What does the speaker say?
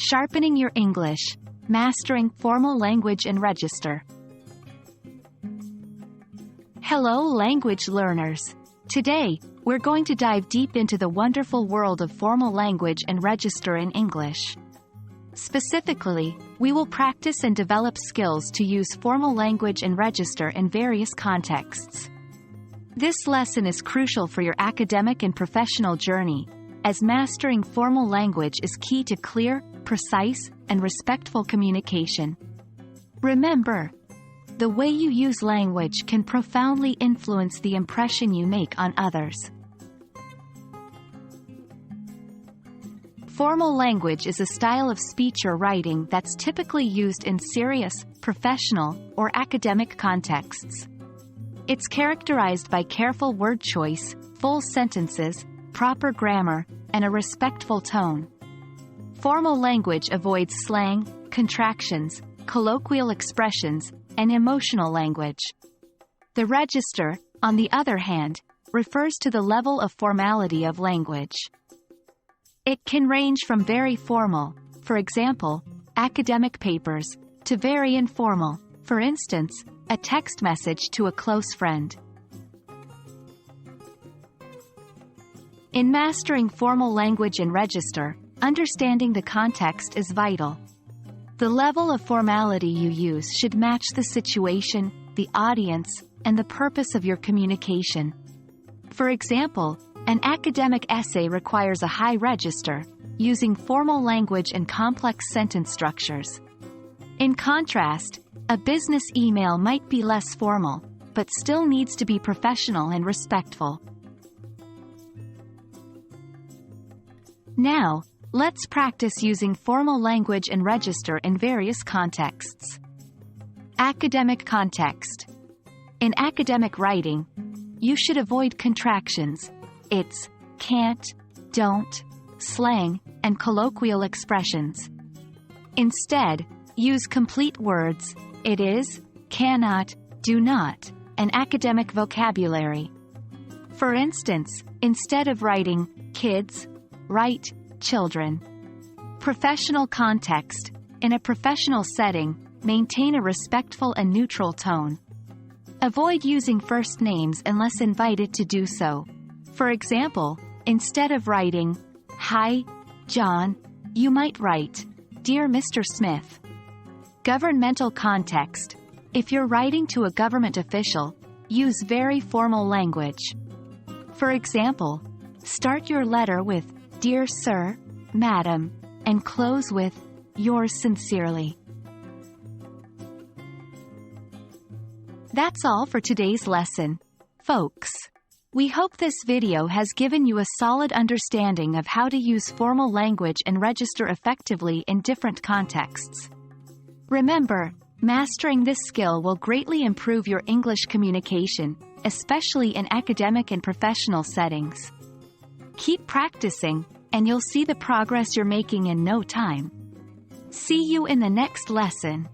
Sharpening Your English, Mastering Formal Language and Register. Hello language learners! Today, we're going to dive deep into the wonderful world of formal language and register in English. Specifically, we will practice and develop skills to use formal language and register in various contexts. This lesson is crucial for your academic and professional journey, as mastering formal language is key to clear, precise, and respectful communication. Remember, the way you use language can profoundly influence the impression you make on others. Formal language is a style of speech or writing that's typically used in serious, professional, or academic contexts. It's characterized by careful word choice, full sentences, proper grammar, and a respectful tone. Formal language avoids slang, contractions, colloquial expressions, and emotional language. The register, on the other hand, refers to the level of formality of language. It can range from very formal, for example, academic papers, to very informal, for instance, a text message to a close friend. In mastering formal language and register, understanding the context is vital. The level of formality you use should match the situation, the audience, and the purpose of your communication. For example, an academic essay requires a high register, using formal language and complex sentence structures. In contrast, a business email might be less formal, but still needs to be professional and respectful. Now, let's practice using formal language and register in various contexts. Academic context. In academic writing, you should avoid contractions, it's, can't, don't, slang, and colloquial expressions. Instead, use complete words, it is, cannot, do not, and academic vocabulary. For instance, instead of writing, kids, write, children. Professional context. In a professional setting, maintain a respectful and neutral tone. Avoid using first names unless invited to do so. For example, instead of writing, Hi, John, you might write, Dear Mr. Smith. Governmental context. If you're writing to a government official, use very formal language. For example, start your letter with, Dear Sir, Madam, and close with, Yours sincerely. That's all for today's lesson, folks. We hope this video has given you a solid understanding of how to use formal language and register effectively in different contexts. Remember, mastering this skill will greatly improve your English communication, especially in academic and professional settings. Keep practicing, and you'll see the progress you're making in no time. See you in the next lesson.